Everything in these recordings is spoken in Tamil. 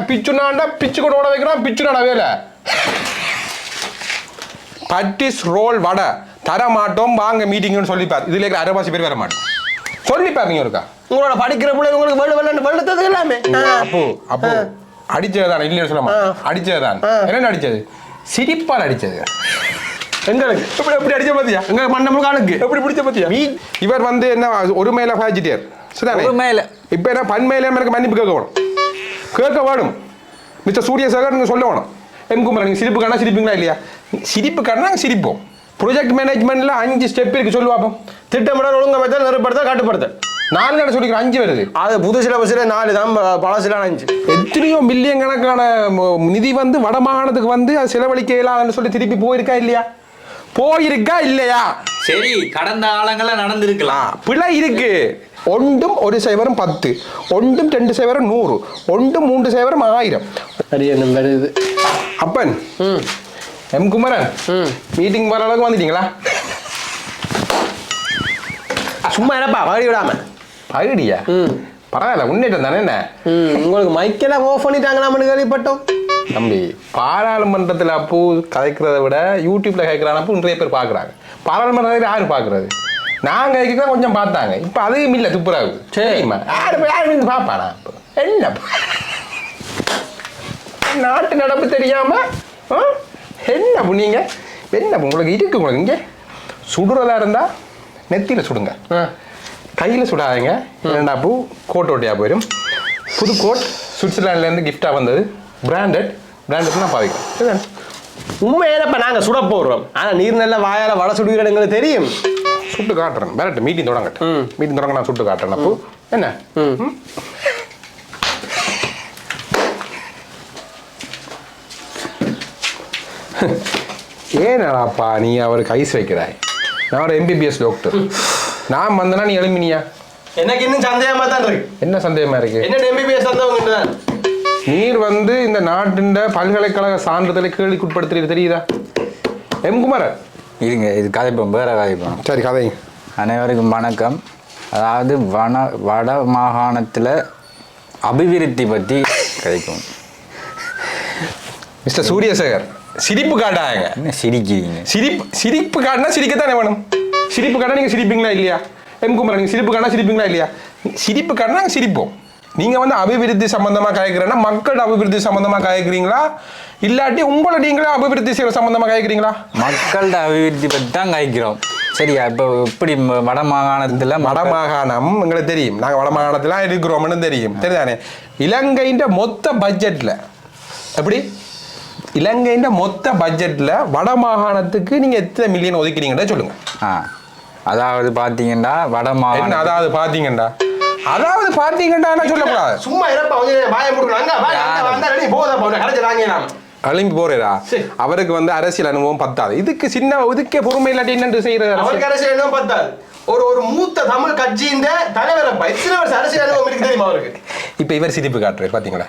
பிச்சுனாண்டா பிச்சு கூட ஓட வைக்கிறான் பிச்சுனாடா வேலை பட்டிஸ் ரோல் வடை தர மாட்டோம் வாங்க மீட்டிங்னு சொல்லிப்பார் இதுல இருக்கிற அரைவாசி பேர் வர மாட்டோம் சொல்லிப்பார் நீங்க இருக்கா உங்களோட படிக்கிற பிள்ளை உங்களுக்கு வெள்ளத்தது எல்லாமே அப்போ அடிச்சதுதான் இல்லைன்னு சொல்லமா அடிச்சதுதான் என்ன அடிச்சது சிரிப்பால் அடிச்சது எங்களுக்கு எப்படி அடிச்ச பாத்தியா எங்க மண்ணமும் காலுக்கு எப்படி பிடிச்ச பாத்தியா இவர் வந்து என்ன ஒரு மேல பாய்ச்சிட்டார் சரிதானே ஒரு மேல இப்ப என்ன பன்மையில எனக்கு மன்னிப்பு கேட்க வேணும் மிஸ்டர் சூரியசேகர் நீங்க சொல்ல வேணும் எம் குமரன் நீங்க சிரிப்பு காணா சிரிப்பீங்களா இல்லையா சிரிப்பு காணா நாங்கள் சிரிப்போம் ப்ரொஜெக்ட் மேனேஜ்மெண்ட்ல 5 ஸ்டெப் இருக்கு சொல்லுவாப்போம் திட்டமிடல் ஒழுங்கமைத்தல் நெருப்படுத்தல் கட்டுப்படுத்தல் 4 நட சொல்லிக்கிறேன் 5 வருது அது புது சிலபஸ்ல 4 தான் பழசில 5 எத்தனையோ மில்லியன் கணக்கான நிதி வந்து வட மாகாணத்துக்கு வந்து அது செலவழிக்க இயலாதுன்னு சொல்லி திருப்பி போயிருக்கா இல்லையா சரி கடந்த காலங்கள்ல நடந்திருக்கலாம் பிழை இருக்கு ஒன்றும் 1 சைவரம் 10 ஒன்றும் 2 சைவரம் 100 ஒன்றும் 3 சைவரம் 1000 அரியணம் வருது அப்பன் எம் குமரன் மீட்டிங் வர அளவுக்கு வந்துட்டீங்களா சும்மா என்னப்பா பகடி விடாம பகடியா பரவாயில்ல முன்னேற்றம் தானே என்ன உங்களுக்கு மைக்கெல்லாம் ஓஃப் பண்ணிட்டாங்களாம்னு கேள்விப்பட்டோம் தம்பி பாராளுமன்றத்தில் அப்போ கதைக்கிறத விட யூடியூப்ல கேட்கிறானப்போ நிறைய பேர் பார்க்குறாங்க பாராளுமன்றத்தில் யாரு பார்க்குறது நாங்கள் கேட்க கொஞ்சம் பார்த்தாங்க இப்போ அதையும் இல்லை துப்புராகு சரிம்மா யாரு பார்ப்பானா என்ன நாட்டு நடப்பு தெரியாம என்ன புண்ணிங்க என்ன உங்களுக்கு இருக்கு உங்களுக்கு இங்கே சுடுறதா இருந்தா நெத்தியில் சுடுங்க கையில் சுடாதீங்க இரண்டா பூ கோட் ஓட்டியா போயிடும் புது கோட் சுவிட்சர்லாண்ட்லேருந்து கிஃப்டாக வந்தது பிராண்டட் தான் பாதிக்கும் உண்மையிலப்ப நாங்கள் சுட போடுறோம் ஆனால் நீர் நல்ல வாயால் வடை சுடுகிற எங்களுக்கு தெரியும் சுட்டு காட்டுறேன் வேறட்டு மீட்டிங் தொடங்கட்டும் மீட்டிங் தொடங்க நான் சுட்டு காட்டுறேன் அப்போ என்ன ஏனாப்பா நீ அவருக்கு ஐஸ் வைக்கிறாய் நான் ஒரு MBBS டாக்டர் நான் வந்தனா நீ எழுமினியா எனக்கு இன்னும் சந்தேகமா தான் இருக்கு என்ன சந்தேகமா இருக்கு என்ன MBBS வந்தவங்க நீர் வந்து இந்த நாட்டின் பல்கலைக்கழக சான்றிதழை கேள்விக்குட்படுத்துறது தெரியுதா எம் குமாரன் இருங்க இது கதைப்போம் வேற கதைப்போம் சரி கதை அனைவருக்கும் வணக்கம் அதாவது வட மாகாணத்தில் அபிவிருத்தி பற்றி கதைக்கும் மிஸ்டர் சூரியசேகர் சிரிப்பு காட்டாங்க என்ன சிரிக்கிறீங்க சிரிப்பு காட்டினா சிரிக்கத்தானே வேணும் சிரிப்பு காட்டினா நீங்கள் சிரிப்பீங்களா இல்லையா எம் குமாரன் நீங்கள் சிரிப்பு காட்டினா சிரிப்பீங்களா இல்லையா சிரிப்பு காட்டினா நாங்கள் சிரிப்போம் நீங்கள் வந்து அபிவிருத்தி சம்பந்தமாக கதைக்கிறேன்னா மக்கள் அபிவிருத்தி சம்பந்தமாக கதைக்கிறீங்களா இல்லாட்டி உங்களை நீங்களே அபிவிருத்தி செய்கிற சம்பந்தமாக கதைக்கிறீங்களா மக்களோட அபிவிருத்தி பற்றி தான் கதைக்கிறோம் சரியா இப்போ எப்படி வட மாகாணம் உங்களுக்கு தெரியும் நாங்கள் வட மாகாணத்தில் இருக்கிறோம்னு தெரியும் தெரியுதானே இலங்கையின் மொத்த பட்ஜெட்டில் எப்படி இலங்கையின் மொத்த பட்ஜெட்டில் வட மாகாணத்துக்கு நீங்கள் எத்தனை மில்லியன் ஒதுக்கிறீங்கன்னு சொல்லுங்க அதாவது பார்த்தீங்கன்னா வட மாகாணம் அதாவது பார்த்தீங்கன்னா சொல்லக்கூடாது சும்மா இறப்பா வாய முடுக்கிறாங்க அழிம்பு போறா அவருக்கு வந்து அரசியல் அனுபவம் பத்தாது இதுக்கே பொறுமை இல்லாட்டி என்னென்று செய்யறது அவருக்கு அரசியல் அனுபவம் பத்தாது ஒரு மூத்த தமிழ் கட்சியின் தலைவர் எத்தனை வருஷம் அரசியல் அனுபவம் இருக்கு தெரியுமா அவருக்கு இப்ப இவர் சிரிப்பு காட்டுறாரு பாத்தீங்களா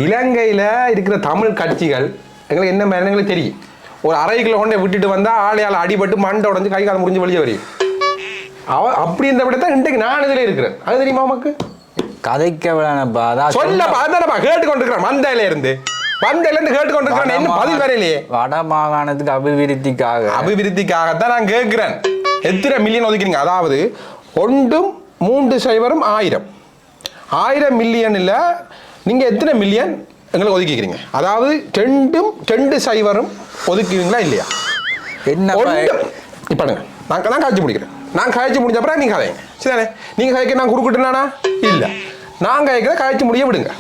இலங்கையில இருக்கிற தமிழ் கட்சிகள் எங்களுக்கு என்ன எங்களுக்கு தெரியும் ஒரு அரை கிலோ கொண்டே விட்டுட்டு வந்தா ஆளையால் அடிபட்டு மண்டை உடஞ்சு கை காலம் முடிஞ்சு வெளியே வரையும் அப்படி இருந்த விட தான் இன்றைக்கு நான் இதுல இருக்கிறேன் அது தெரியுமா உமக்கு கதைக்க சொல்லப்பா அதானப்பா கேட்டுக்கொண்டிருக்கிறேன் மந்தையில இருந்து கேட்டுக்கொண்டிருக்கிறேன் என்ன பதில் வரையிலேயே வட மாகாணத்துக்கு அபிவிருத்திக்காகத்தான் நான் கேட்கிறேன் எத்தனை மில்லியன் ஒதுக்கிறீங்க அதாவது 1 3 சைவரம் 1000 மில்லியன்ல நீங்க எத்தனை மில்லியன் எங்களுக்கு ஒதுக்கிக்கிறீங்க அதாவது 2 சைவரும் ஒதுக்குவீங்களா இல்லையா என்ன இப்ப நான் காய்ச்சி முடிக்கிறேன் நான் காய்ச்சி முடிஞ்ச அப்புறம் நீங்க கதைங்க சரிதானே நீங்க காய்க்க நான் குறுக்கிட்டேனா இல்ல நான் காய்க்கிறத காய்ச்சி முடிய விடுங்க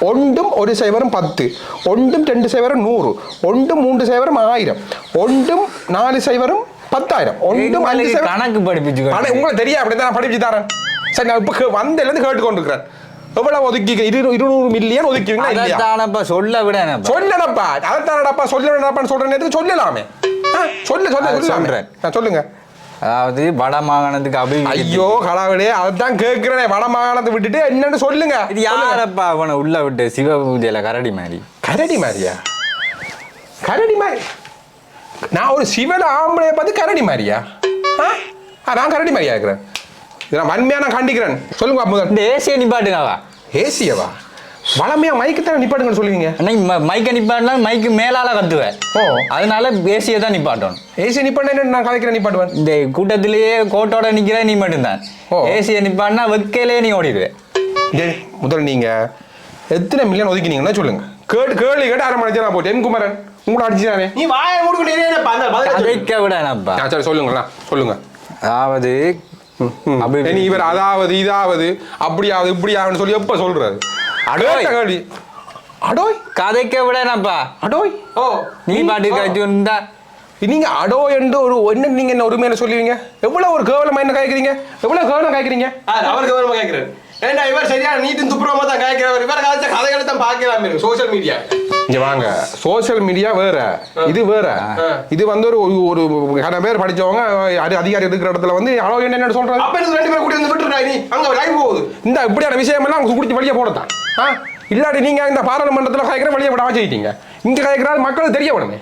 1 சைவரம் 10 2 சைவரம் 100 3 சைவரம் 1000 4 சைவரம் 10000 5 கணக்கு படிப்பிச்சு உங்களுக்கு தெரியும் அப்படிதான் நான் படிப்பிச்சு தரேன் சரி நான் இப்ப வந்ததுலேருந்து கேட்டுக்கொண்டிருக்கிறேன் எவ்வளவு ஒதுக்கி 200 மில்லியன் ஒதுக்குவீங்களா இல்லையா சொல்ல விட சொல்லடப்பா அதைத்தானடப்பா சொல்லணும்னு சொல்ற நேரத்துக்கு சொல்லலாமே சொல்றேன் சொல்லுங்க அதாவது வட மாகாணத்துக்கு ஐயோ கடவுளே அதான் கேட்கிறேன் வட மாகாணத்தை விட்டுட்டு என்னன்னு சொல்லுங்க இது யாரப்பா அவனை உள்ள விட்டு சிவ பூஜையில கரடி மாதிரியா நான் ஒரு சிவன ஆம்பளைய பார்த்து கரடி மாதிரியா நான் கரடி மாதிரியா இருக்கிறேன் நான் வன்மையா நான் கண்டிக்கிறேன் சொல்லுங்க முதல் ஏசிய நிப்பாட்டுங்கவா ஏசியவா வளமையா மைக்கு தானே நிப்பாட்டுங்கன்னு சொல்லுவீங்க. மைக்கை நிப்பாட்டினா மைக்கு மேலால கத்துவேன். ஓ, அதனால ஏசியை தான் நிப்பாட்டணும். ஏசி நிப்பாட்டினா நான் கதைக்கிறேன் நிப்பாட்டுவேன். இந்த கூட்டத்திலேயே கோட்டோட நிக்கிற நீ மட்டும்தான். ஏசியை நிப்பாட்டினா வெக்கையிலே நீ ஓடிடுவேன். முதல்ல நீங்க எத்தனை மில்லியன் ஒதுக்கினீங்கன்னா சொல்லுங்க. கேள்வி கேட்டு அரை மணி நேரம் போட்டு என் குமரன் உங்களை அடிச்சுதானே. நீ வாயை அதைக்க விடப்பா. சரி சொல்லுங்களா சொல்லுங்க. அதாவது இவர் அதாவது இதாவது அப்படியாவது இப்படியாவது சொல்லி எப்ப சொல்றாரு? அடோய் கேள்வி அடோய் கதைக்க விடப்பா. அடோய் ஓ நீ பாட்டு கழிச்சு நீங்க அடோ என்று ஒரு என்ன நீங்க என்ன உரிமையில சொல்லுவீங்க? எவ்வளவு ஒரு கேவலமா என்ன காய்க்கிறீங்க? எவ்வளவு கேவலம் காய்க்கிறீங்க? அவர் கேவலமா காய்க்கிறாரு. ஏண்டா இவர் சரியா நீட்டு துப்புரமா தான் காய்க்கிறவர். இவர் காய்ச்ச கதைகளை தான் பார்க்கலாம் சோசியல் மீடியா. இங்க வாங்க, சோசியல் மீடியா வேற, இது வேற. இது வந்து ஒரு பேர் படிச்சவங்க அதிகாரி இருக்கிற இடத்துல வந்து அடோ என்ன சொல்றாரு? அப்ப ரெண்டு பேரும் கூட்டி வந்து விட்டுறா நீ அங்க லைவ் போகுது. இந்த இப்படியான விஷயம் எல்லாம் அவங்க குடிச்சு வெளியே போடத்தான். இல்லாட்டி நீங்க இந்த பாராளுமன்றத்தில் காய்க்கிற வெளியே விட வச்சுக்கிட்டீங்க. இங்க காய்க்கிறாரு மக்களுக்கு தெரிய வேணுமே.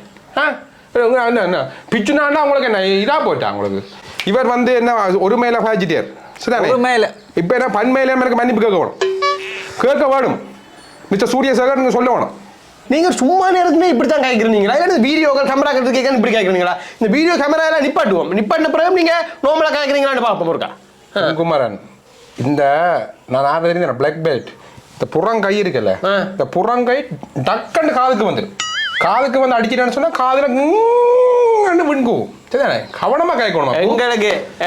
என்ன பிச்சுனாண்டா உங்களுக்கு என்ன இதா போயிட்டா உங்களுக்கு. இவர் வந்து என்ன ஒரு மேல பாய்ச்சிட்டார். இப்ப என்ன பன்மையில எனக்கு மன்னிப்பு கேட்க வேணும். மிஸ்டர் சூரியசேகர் நீங்க சொல்ல வேணும். நீங்க சும்மா நேரத்துமே இப்படித்தான் காய்க்கிறீங்களா? வீடியோக்கள் கேமரா கட்டுறது கேட்க இப்படி காய்க்கிறீங்களா? இந்த வீடியோ கேமரா எல்லாம் நிப்பாட்டுவோம். நிப்பாட்டின பிறகு நீங்க நோமலா காய்க்கிறீங்களான்னு பார்ப்போம் இருக்கா. குமரன், இந்த நான் தெரிஞ்ச பிளாக் பெல்ட், இந்த புறங்கை இருக்குல்ல, இந்த புறங்கை டக்குன்னு காதுக்கு வந்துடும். காதுக்கு வந்து அடிச்சிட்டான்னு சொன்னா காதுல விண்கூவும். சரிதானே? கவனமா கேட்கணும்.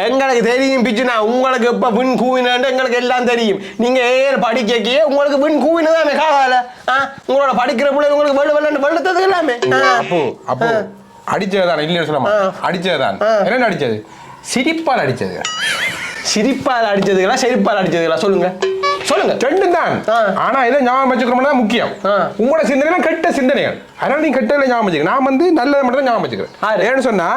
எங்களுக்கு தெரியும் பிச்சுனா உங்களுக்கு எப்ப விண் கூவினான்னு எங்களுக்கு எல்லாம் தெரியும். நீங்க ஏன் படிக்க உங்களுக்கு விண் கூவினதாமே காதால. உங்களோட படிக்கிற பிள்ளை உங்களுக்கு வெள்ளத்தது எல்லாமே. அப்போ அடிச்சதுதான் இல்லைன்னு சொல்லாமா? அடிச்சதுதான். என்ன அடிச்சது? சிரிப்பால் அடிச்சது. சிரிப்பால் அடிச்சதுங்களா செரிப்பால் அடிச்சதுங்களா? சொல்லுங்க சொல்லுங்க. ரெண்டும் தான். ஆனா இதை ஞாபகம் வச்சுக்கிறோம்னா முக்கியம். உங்களோட சிந்தனை கெட்ட சிந்தனைகள். அதனால நீங்க கெட்டதில் ஞாபகம் வச்சுக்க. நான் வந்து நல்லதை மட்டும் தான் ஞாபகம் வச்சுக்கிறேன். ஏன்னு சொன்னா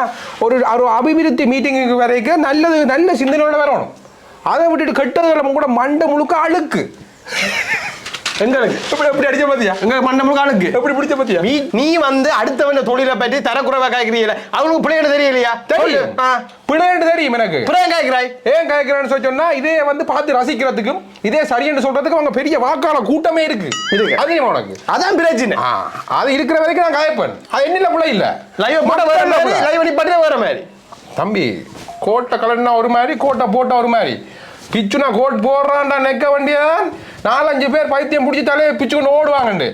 ஒரு அபிவிருத்தி மீட்டிங்கு வரைக்கும் நல்ல சிந்தனையோட வரணும். அதை விட்டுட்டு கெட்டதுகளை கூட மண்டை முழுக்க அழுக்கு. எங்களுக்கு எப்படி அடிச்ச பாத்தியா? எங்க மண்டை முழுக்க அழுக்கு எப்படி பிடிச்ச பாத்தியா? நீ வந்து அடுத்தவன தொழிலை பற்றி தரக்குறைவா காய்க்கிறீங்கள, அவனுக்கு பிள்ளைன்னு தெரியலையா? தெரியும். பிள்ளைன்னு தெரியும் எனக்கு. பிள்ளைய காய்க்கிறாய். ஏன் காய்க்கிறான்னு சொன்னா இதே வந்து பார்த்து ரசிக்கிறதுக்கும் இதே சரியென்று சொல்றதுக்கும் அவங்க பெரிய வாக்காள கூட்டமே இருக்கு. அது உனக்கு அதான் பிரச்சனை. அது இருக்கிற வரைக்கும் நான் காய்ப்பேன். அது என்ன பிள்ளை இல்ல. லைவ் போட்ட வேற மாதிரி, லைவ் நீ பண்ண வேற மாதிரி. தம்பி கோட்டை கலர்னா ஒரு மாதிரி, கோட்டை போட்ட ஒரு மாதிரி. பிச்சுனா கோட் போடுறான்டா நெக்க வண்டியதான் 4-5 பேர் பைத்தியம் பிடிச்சி தலையை பிச்சு கொண்டு ஓடுவாங்கண்டு.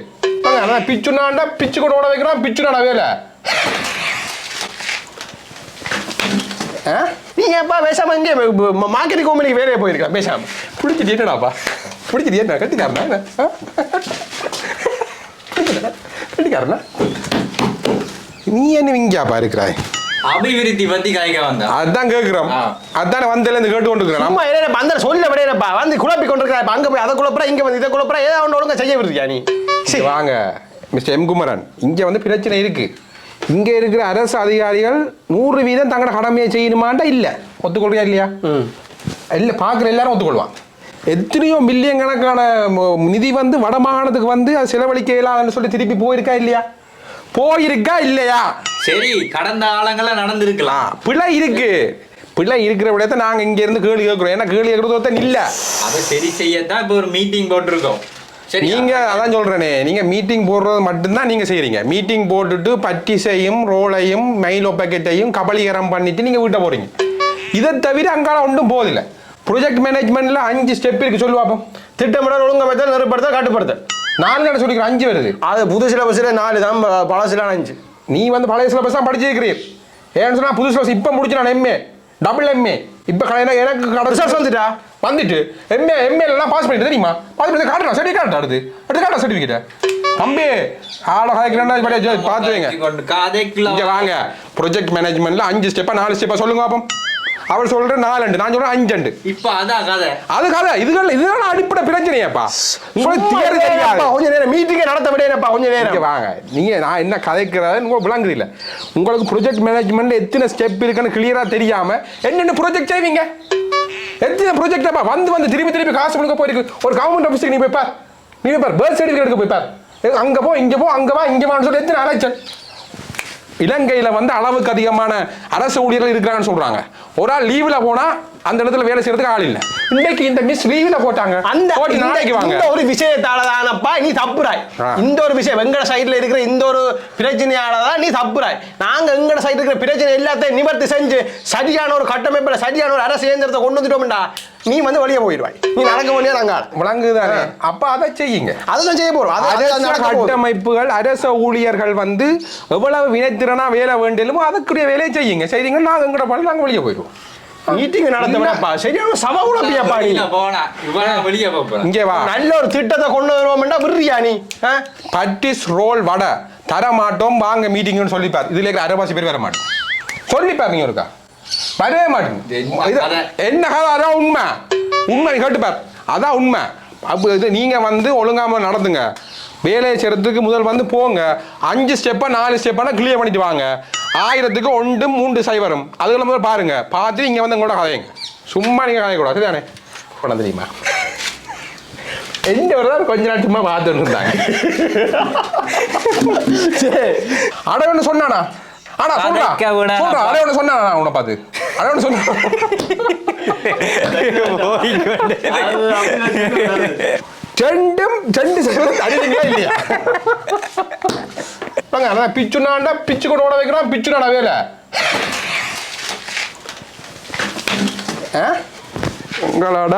பிச்சுனாண்டா பிச்சு கொண்டு ஓட வைக்கிறான். பிச்சுனாடா வேலை. நீ ஏப்பா பேசாம இங்கே மார்க்கெட்டிங் கம்பெனிக்கு வேலையை போயிருக்கலாம். பேசாம பிடிச்சிட்டு என்னடாப்பா? பிடிச்சிட்டு என்ன கட்டிக்காரனா? கட்டிக்காரனா நீ என்ன இங்கேப்பா இருக்கிறாய்? அபிவிருத்தி பத்தி காய்க்க வந்தா அதான் கேட்கிறோம். அதானே வந்தல இருந்து கேட்டு கொண்டு இருக்கிறேன். அம்மா என்ன அந்த சொல்ல விடையப்பா வந்து குழப்பி கொண்டு இருக்கிறா. அங்க போய் அதை குழப்பறா, இங்க வந்து இதை குழப்பறா. ஏதாவது ஒழுங்கா செய்ய விடுறியா நீ? வாங்க மிஸ்டர் எம் குமரன், இங்க வந்து பிரச்சனை இருக்கு. இங்க இருக்கிற அரசு அதிகாரிகள் 100% தங்களோட கடமையை செய்யணுமாண்டா இல்ல. ஒத்துக்கொள்றியா இல்லையா? இல்ல பாக்குற எல்லாரும் ஒத்துக்கொள்வான். எத்தனையோ மில்லியன் கணக்கான நிதி வந்து வடமாகாணத்துக்கு வந்து அது செலவழிக்க இயலாதுன்னு சொல்லி திருப்பி போயிருக்கா இல்லையா? போயிருக்கா இல்லையா? சரி, கடந்த காலங்கள்ல நடந்திருக்கலாம். பிள்ளை இருக்கு. பிள்ளை இருக்கிற விடத்தை நாங்க இங்க இருந்து கேள்வி கேட்கிறோம். ஏன்னா கேள்வி கேட்கறது இல்ல. அதை சரி செய்யத்தான் இப்ப ஒரு மீட்டிங் போட்டிருக்கோம். நீங்க அதான் சொல்றேனே, நீங்க மீட்டிங் போடுறது மட்டும்தான் நீங்க செய்யறீங்க. மீட்டிங் போட்டுட்டு பட்டிசையும் ரோலையும் மைலோ பேக்கெட்டையும் கபலீகரம் பண்ணிட்டு நீங்க வீட்டை போறீங்க. இதை தவிர அங்கால ஒன்றும் போதில்லை. ப்ரொஜெக்ட் மேனேஜ்மெண்ட்ல 5 ஸ்டெப் இருக்கு. சொல்லுவாப்போம். திட்டமிடல், ஒழுங்கமைத்தல், நெருப்படுத்தல், கட்டுப்படுத்தல். 4 சொல்லிக்கிற 5 வருது. அது புது சிலபஸ்ல 4 தான், பழசுல 5. நீ வந்து பழைய சிலபஸ் தான் படிச்சிருக்கிறீர். ஏன்னு சொன்னா புது சிலபஸ் இப்ப முடிச்சு நான் எம்ஏ டபுள் எம்ஏ இப்ப எனக்கு ரிசல்ட் வந்துட்டு எம்ஏ எல்லாம் பாஸ் பண்ணிட்டு தெரியுமா? பாஸ் பண்ணி காட்டுறா சர்டிஃபிகேட் அடுத்து காட்டுறா சர்டிஃபிகேட். தம்பி ஆள காய்க்கிறா பார்த்து வைங்க. வாங்க ப்ரொஜெக்ட் மேனேஜ்மெண்ட்ல 5 ஸ்டெப்பா 4 ஸ்டெப்பா சொல்லுங்க பாப்போம். அவர் சொல்ற 4 நான் சொல்றேன் 5. இப்ப அதான் கதை. அது கதை. இதுதான் அடிப்படை பிரச்சனையாப்பா. கொஞ்ச நேரம் மீட்டிங் நடத்த விடையப்பா. கொஞ்ச நேரம் வாங்க. நீங்க நான் என்ன கதைக்கிறது உங்களுக்கு விளங்குது இல்ல. உங்களுக்கு ப்ரொஜெக்ட் மேனேஜ்மெண்ட்ல எத்தனை ஸ்டெப் இருக்குன்னு கிளியரா தெரியாம என்னென்ன ப்ரொஜெக்ட் செய்வீங்க? எத்தனை ப்ரொஜெக்டப்பா வந்து திருப்பி காசு கொடுக்க போயிருக்கு. ஒரு கவர்மெண்ட் ஆஃபீஸுக்கு நீ போய் பார். பர்த் சர்டிஃபிகேட் எடுக்க போய் பார். அங்க போ இங்க போ அங்க வா இங்க வான்னு சொல்லி எத்தனை அலைச்சல். இலங்கையில வந்து அளவுக்கு அதிகமான அரசு ஊழியர்கள் இருக்கிறாங்கன்னு சொல்றாங்க. ஒரு ஆள் லீவ்ல போனா அந்த இடத்துல வேலை செய்யறதுக்கு ஆள் இல்ல. இன்னைக்கு இந்த மிஸ் லீவ்ல போட்டாங்க. அந்த நாளைக்கு வாங்க. இந்த ஒரு விஷயத்தால தானப்பா நீ தப்புறாய். இந்த ஒரு விஷயம் வெங்கட சைடுல இருக்கிற இந்த ஒரு பிரச்சனையால தான் நீ தப்புறாய். நாங்க எங்கட சைடுல இருக்கிற பிரச்சனை எல்லாத்தையும் நிவர்த்தி செஞ்சு சரியான ஒரு கட்டமைப்புல சரியான ஒரு அரசு இயந்திரத்தை கொண்டு வந்துட்டோம்டா நீ வந்து வெளியே போயிடுவாய். நீ நடக்க வேண்டிய நாங்க விளங்குதானே? அப்ப அதை செய்யுங்க. அதான் செய்ய போறோம். கட்டமைப்புகள் அரச ஊழியர்கள் வந்து எவ்வளவு வினைத்திறனா வேலை வேண்டியமோ அதுக்குரிய வேலையை செய்யுங்க. செய்தீங்கன்னா நாங்க எங்கட பண்ணி நாங்க வெளியே போயிடுவோம். மீட்டிங் நடத்தப்பா சரியான சபை உழப்பியாப்பா நீ. வெளியே போறேன். இங்கே வா. நல்ல ஒரு திட்டத்தை கொண்டு வருவோம்டா விடுறியா நீ? பட்டிஸ் ரோல் வடை தர மாட்டோம் வாங்க மீட்டிங்னு சொல்லிப்பார். இதுல இருக்கிற அரைவாசி பேர் வர மாட்டோம் சொல்லிப்பார். நீங்க இருக்கா வரவே மாட்டேங்க. என்ன கதை? அதான் உண்மை. உண்மை நீ கேட்டுப்பார். அதான் உண்மை. அப்போ இது நீங்க வந்து ஒழுங்காம நடந்துங்க. வேலையை செய்யறதுக்கு முதல் வந்து போங்க. 5 ஸ்டெப்பா 4 ஸ்டெப்பான கிளியர் பண்ணிட்டு வாங்க. 1000க்கு 1 3 சைவரும் அதுல முதல்ல பாருங்க. பார்த்து இங்க வந்து உங்களோட கதைங்க. சும்மா நீங்க கதைய கூடாது. சரிதானே? பண்ண தெரியுமா? எந்த ஒரு கொஞ்ச நாள் சும்மா பார்த்துட்டு இருந்தாங்க. அட ஒன்று சொன்னானா? ஆனா சொல்றா அட ஒன்று சொன்னானா உன்னை பார்த்து? அட ஒன்று சொன்ன ரெண்டு அடிங்களா இல்லையா? அதான் பிச்சுனாண்டா பிச்சு கூட ஓட வைக்கிறான். பிச்சுனாடா வேலை உங்களோட